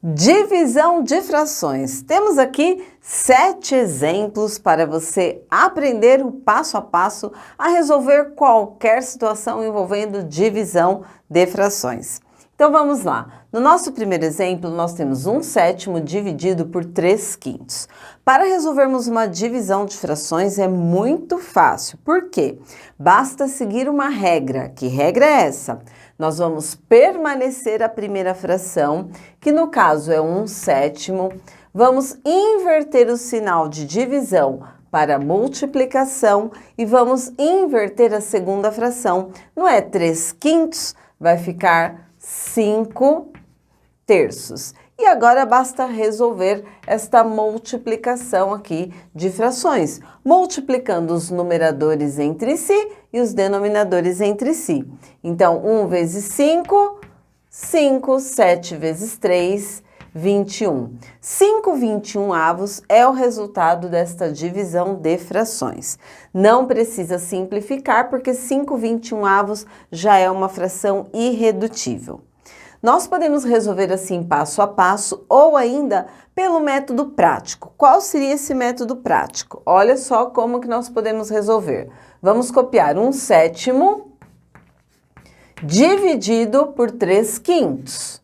Divisão de frações. Temos aqui 7 exemplos para você aprender o passo a passo a resolver qualquer situação envolvendo divisão de frações. Então vamos lá. No nosso primeiro exemplo, nós temos 1/7 dividido por 3/5. Para resolvermos uma divisão de frações é muito fácil. Por quê? Basta seguir uma regra. Que regra é essa? Nós vamos permanecer a primeira fração, que no caso é 1/7. Vamos inverter o sinal de divisão para multiplicação e vamos inverter a segunda fração. Não é 3/5, vai ficar 5/3. E agora basta resolver esta multiplicação aqui de frações, multiplicando os numeradores entre si e os denominadores entre si. Então, 1 vezes 5, 5, 7 vezes 3, 21. 5/21 é o resultado desta divisão de frações. Não precisa simplificar, porque 5/21 já é uma fração irredutível. Nós podemos resolver assim passo a passo ou ainda pelo método prático. Qual seria esse método prático? Olha só como que nós podemos resolver. Vamos copiar 1/7 dividido por 3/5.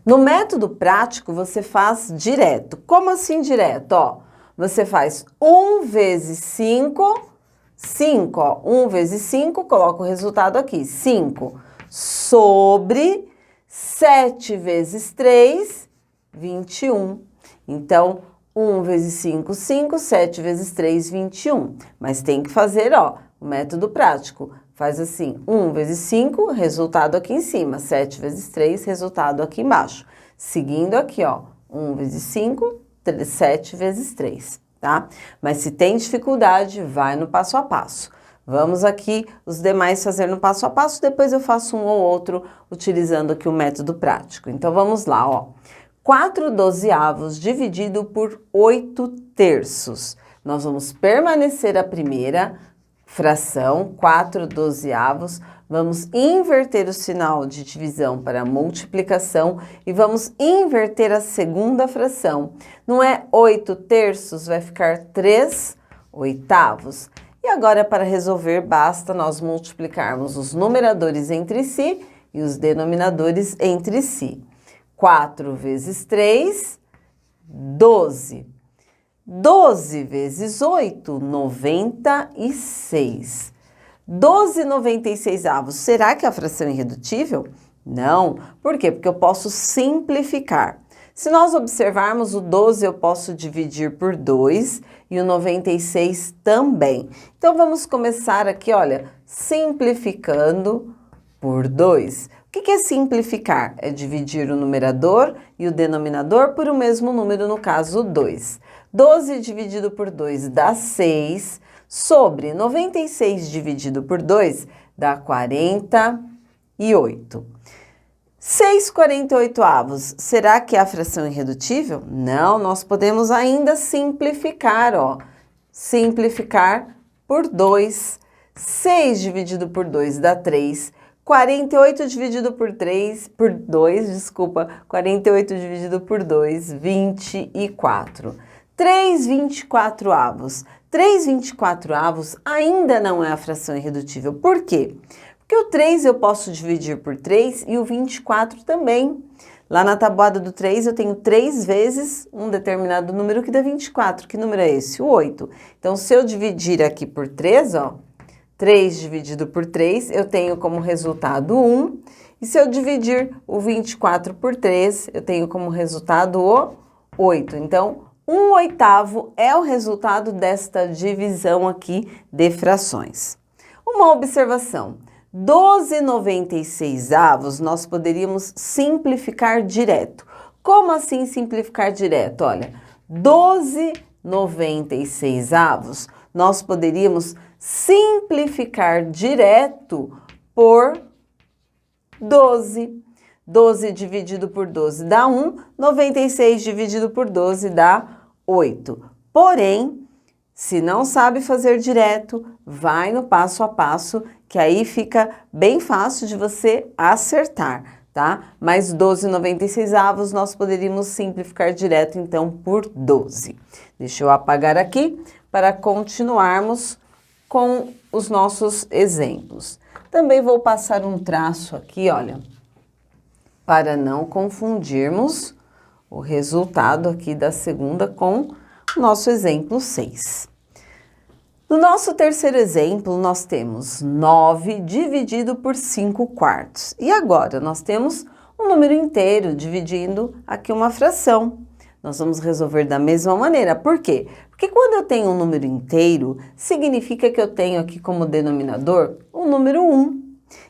No método prático, você faz direto. Como assim direto? Ó, você faz 1 vezes 5, 5, ó, 1 vezes 5, coloca o resultado aqui, 5, sobre 7 vezes 3, 21. Então, 1 vezes 5, 5, 7 vezes 3, 21. Mas tem que fazer, ó, o método prático. Faz assim, 1 vezes 5, resultado aqui em cima. 7 vezes 3, resultado aqui embaixo. Seguindo aqui, ó, 1 vezes 5, 7 vezes 3, tá? Mas se tem dificuldade, vai no passo a passo. Vamos aqui, os demais fazer no passo a passo, depois eu faço um ou outro utilizando aqui o método prático. Então, vamos lá, ó. 4/12 dividido por 8/3. Nós vamos permanecer a primeira fração, 4/12, vamos inverter o sinal de divisão para multiplicação e vamos inverter a segunda fração. Não é 8/3, vai ficar 3/8. E agora, para resolver, basta nós multiplicarmos os numeradores entre si e os denominadores entre si. 4 vezes 3, 12. 12 vezes 8, 96. 12/96. Será que a fração é irredutível? Não. Por quê? Porque eu posso simplificar. Se nós observarmos, o 12 eu posso dividir por 2 e o 96 também. Então, vamos começar aqui, olha, simplificando por 2. O que é simplificar? É dividir o numerador e o denominador por o mesmo número, no caso, 2. 12 dividido por 2 dá 6, sobre 96 dividido por 2 dá 48. 6/48. Será que é a fração irredutível? Não, nós podemos ainda simplificar, ó. Simplificar por 2. 6 dividido por 2 dá 3. 48 dividido por 48 dividido por 2, 24. 3/24. 3/24 ainda não é a fração irredutível. Por quê? Porque o 3 eu posso dividir por 3 e o 24 também. Lá na tabuada do 3 eu tenho 3 vezes um determinado número que dá 24. Que número é esse? O 8. Então, se eu dividir aqui por 3, ó, 3 dividido por 3, eu tenho como resultado 1. E se eu dividir o 24 por 3, eu tenho como resultado o 8. Então, 1/8 é o resultado desta divisão aqui de frações. Uma observação. 12/96 nós poderíamos simplificar direto. Como assim simplificar direto? Olha, 12/96 nós poderíamos simplificar direto por 12. 12 dividido por 12 dá 1, 96 dividido por 12 dá 8. Porém, se não sabe fazer direto, vai no passo a passo, que aí fica bem fácil de você acertar, tá? Mais 12/96 nós poderíamos simplificar direto, então, por 12. Deixa eu apagar aqui para continuarmos com os nossos exemplos. Também vou passar um traço aqui, olha, para não confundirmos o resultado aqui da segunda com o nosso exemplo 6. No nosso terceiro exemplo, nós temos 9 dividido por 5/4. E agora, nós temos um número inteiro dividindo aqui uma fração. Nós vamos resolver da mesma maneira. Por quê? Porque quando eu tenho um número inteiro, significa que eu tenho aqui como denominador o número 1.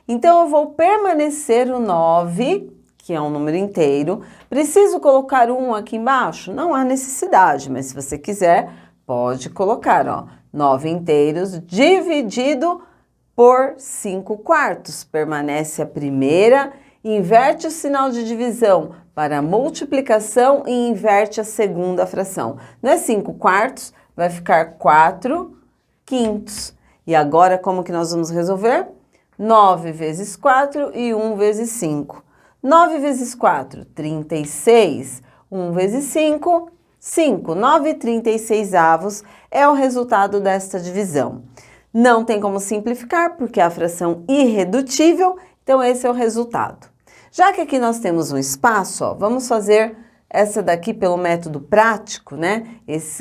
Então, eu vou permanecer o 9, que é um número inteiro. Preciso colocar 1 aqui embaixo? Não há necessidade, mas se você quiser, pode colocar, ó. 9 inteiros dividido por 5/4. Permanece a primeira, inverte o sinal de divisão para a multiplicação e inverte a segunda fração. Não é 5/4, vai ficar 4/5. E agora, como que nós vamos resolver? 9 vezes 4 e 1 vezes 5. 9 vezes 4, 36. 1 vezes 5, 5. 9/36 é o resultado desta divisão. Não tem como simplificar, porque é a fração irredutível, então esse é o resultado. Já que aqui nós temos um espaço, ó, vamos fazer essa daqui pelo método prático, né?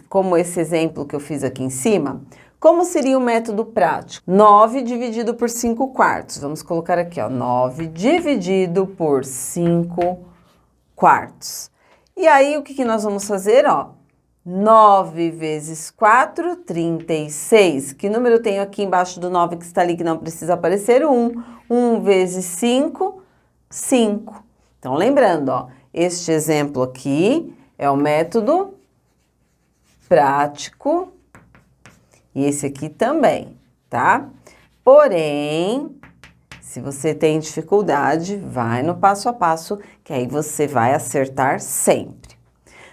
Como esse exemplo que eu fiz aqui em cima. Como seria o método prático? 9 dividido por 5/4. Vamos colocar aqui, ó, 9 dividido por 5/4. E aí, o que nós vamos fazer, ó? 9 vezes 4, 36. Que número eu tenho aqui embaixo do 9 que está ali que não precisa aparecer? 1. 1 vezes 5, 5. Então, lembrando, ó, este exemplo aqui é o método prático e esse aqui também, tá? Porém, se você tem dificuldade, vai no passo a passo, que aí você vai acertar sempre.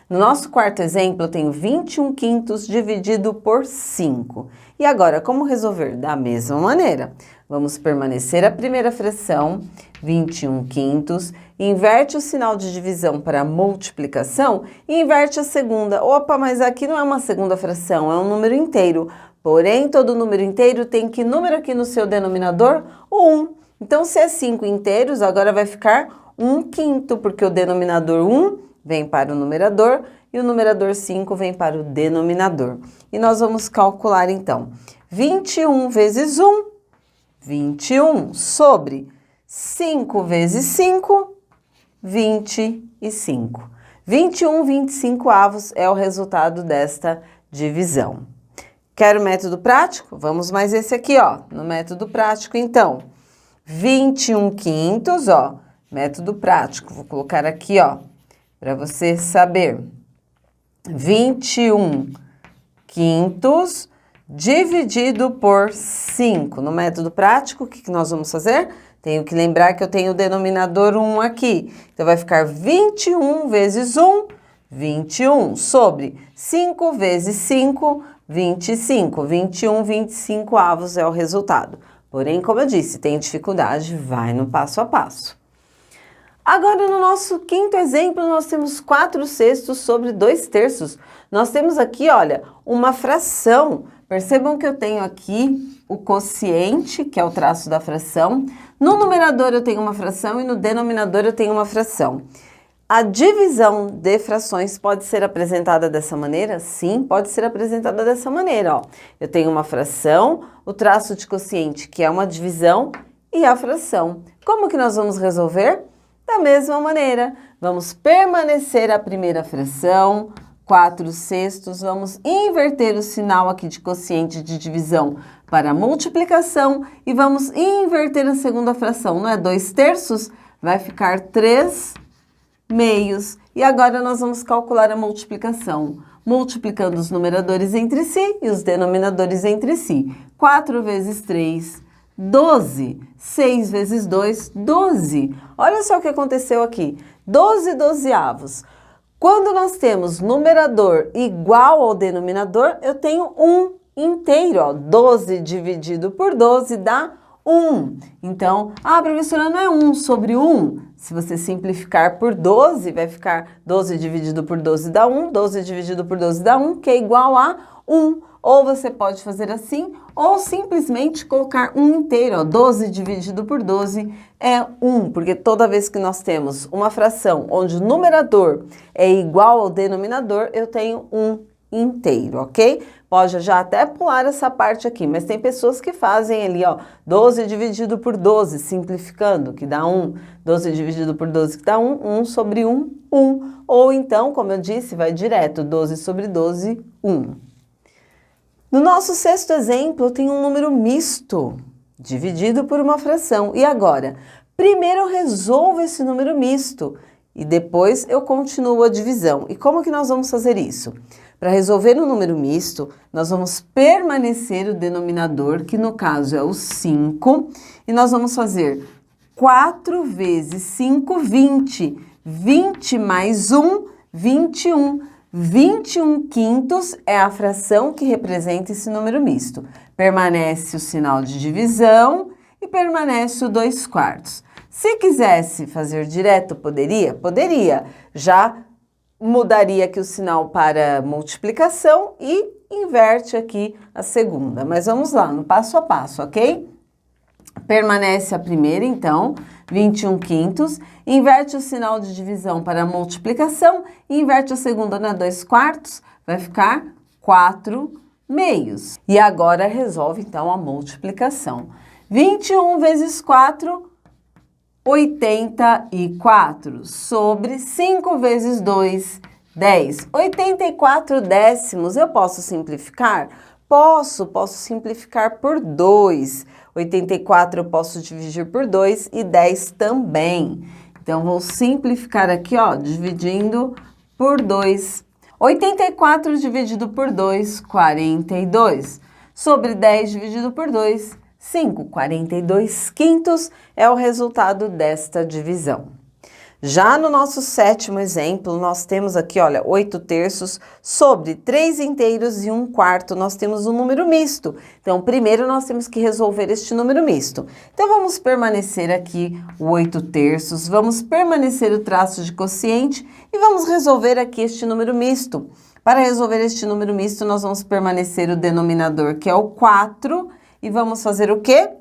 No nosso quarto exemplo, eu tenho 21/5 dividido por 5. E agora, como resolver? Da mesma maneira. Vamos permanecer a primeira fração, 21/5, inverte o sinal de divisão para a multiplicação e inverte a segunda. Opa, mas aqui não é uma segunda fração, é um número inteiro. Porém, todo número inteiro tem que número aqui no seu denominador? O 1. Então, se é 5 inteiros, agora vai ficar 1/5, porque o denominador 1 vem para o numerador e o numerador 5 vem para o denominador. E nós vamos calcular, então, 21 vezes 1, 21, sobre 5 vezes 5, 25. 21/25 é o resultado desta divisão. Quer o método prático? Vamos mais esse aqui, ó, no método prático, então. 21/5, ó, método prático. Vou colocar aqui, ó, para você saber. 21/5 dividido por 5. No método prático, o que nós vamos fazer? Tenho que lembrar que eu tenho o denominador 1 aqui. Então, vai ficar 21 vezes 1, 21, sobre 5 vezes 5, 25. 21/25 é o resultado. Porém, como eu disse, tem dificuldade, vai no passo a passo. Agora, no nosso quinto exemplo, nós temos 4/6 sobre 2/3. Nós temos aqui, olha, uma fração. Percebam que eu tenho aqui o quociente, que é o traço da fração. No numerador eu tenho uma fração e no denominador eu tenho uma fração. A divisão de frações pode ser apresentada dessa maneira? Sim, pode ser apresentada dessa maneira, ó. Eu tenho uma fração, o traço de quociente, que é uma divisão, e a fração. Como que nós vamos resolver? Da mesma maneira, vamos permanecer a primeira fração, 4/6, vamos inverter o sinal aqui de quociente de divisão para a multiplicação e vamos inverter a segunda fração, não é 2/3? Vai ficar 3/2. E agora nós vamos calcular a multiplicação, multiplicando os numeradores entre si e os denominadores entre si. 4 vezes 3, 12. 6 vezes 2, 12. Olha só o que aconteceu aqui. 12/12. Quando nós temos numerador igual ao denominador, eu tenho 1 inteiro. Ó. 12 dividido por 12 dá 1. Então, professora, não é 1 sobre 1? Se você simplificar por 12, vai ficar 12 dividido por 12 dá 1, 12 dividido por 12 dá 1, que é igual a 1. Ou você pode fazer assim, ou simplesmente colocar 1 inteiro, ó, 12 dividido por 12 é 1, porque toda vez que nós temos uma fração onde o numerador é igual ao denominador, eu tenho 1 inteiro, ok? Pode já até pular essa parte aqui, mas tem pessoas que fazem ali, ó, 12 dividido por 12, simplificando, que dá 1. 12 dividido por 12, que dá 1. 1 sobre 1, 1. Ou então, como eu disse, vai direto, 12 sobre 12, 1. No nosso sexto exemplo, eu tenho um número misto, dividido por uma fração. E agora? Primeiro eu resolvo esse número misto e depois eu continuo a divisão. E como que nós vamos fazer isso? Para resolver um número misto, nós vamos permanecer o denominador, que no caso é o 5, e nós vamos fazer 4 vezes 5, 20. 20 mais 1, 21. 21 quintos é a fração que representa esse número misto. Permanece o sinal de divisão e permanece o 2 quartos. Se quisesse fazer direto, poderia? Poderia. Já mudaria aqui o sinal para multiplicação e inverte aqui a segunda. Mas vamos lá, no passo a passo, ok? Permanece a primeira, então, 21 quintos, inverte o sinal de divisão para multiplicação e inverte a segunda na 2 quartos, vai ficar 4 meios. E agora resolve, então, a multiplicação. 21 vezes 4, 84, sobre 5 vezes 2, 10. 84 décimos, eu posso simplificar? Posso simplificar por 2. 84 eu posso dividir por 2 e 10 também. Então, vou simplificar aqui, ó, dividindo por 2. 84 dividido por 2, 42. Sobre 10 dividido por 2, 5. 42 quintos é o resultado desta divisão. Já no nosso sétimo exemplo, nós temos aqui, olha, 8 terços sobre 3 inteiros e 1 quarto, nós temos um número misto. Então, primeiro nós temos que resolver este número misto. Então, vamos permanecer aqui o 8 terços, vamos permanecer o traço de quociente e vamos resolver aqui este número misto. Para resolver este número misto, nós vamos permanecer o denominador, que é o 4, e vamos fazer o quê?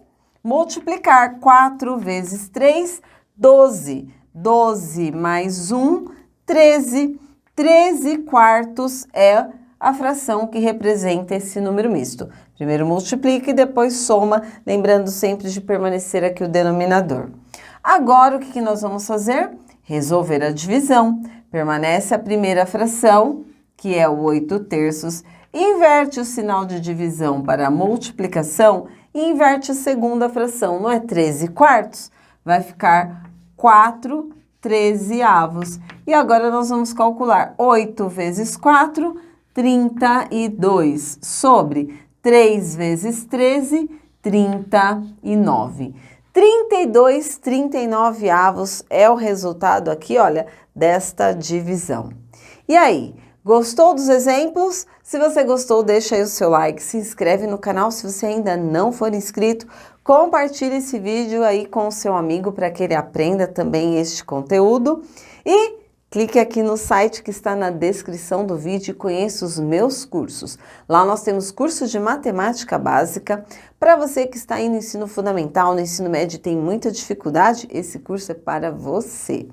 Multiplicar 4 vezes 3, 12. 12 mais 1, 13. 13 quartos é a fração que representa esse número misto. Primeiro multiplica e depois soma, lembrando sempre de permanecer aqui o denominador. Agora, o que nós vamos fazer? Resolver a divisão. Permanece a primeira fração, que é o 8 terços, inverte o sinal de divisão para a multiplicação e inverte a segunda fração, não é 13 quartos? Vai ficar 4 13avos. E agora nós vamos calcular 8 vezes 4, 32, sobre 3 vezes 13, 39. 32 39avos é o resultado aqui, olha, desta divisão. E aí, gostou dos exemplos? Se você gostou, deixa aí o seu like, se inscreve no canal se você ainda não for inscrito, compartilhe esse vídeo aí com o seu amigo para que ele aprenda também este conteúdo e clique aqui no site que está na descrição do vídeo e conheça os meus cursos. Lá nós temos cursos de matemática básica. Para você que está aí no ensino fundamental, no ensino médio e tem muita dificuldade, esse curso é para você.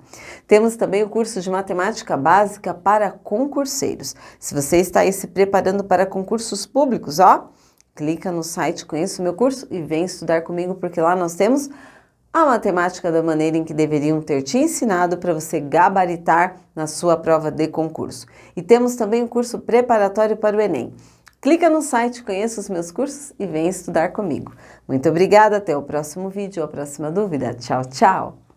Temos também o curso de matemática básica para concurseiros. Se você está aí se preparando para concursos públicos, ó, clica no site, conheça o meu curso e vem estudar comigo, porque lá nós temos a matemática da maneira em que deveriam ter te ensinado para você gabaritar na sua prova de concurso. E temos também o curso preparatório para o Enem. Clica no site, conheça os meus cursos e vem estudar comigo. Muito obrigada, até o próximo vídeo, a próxima dúvida. Tchau, tchau!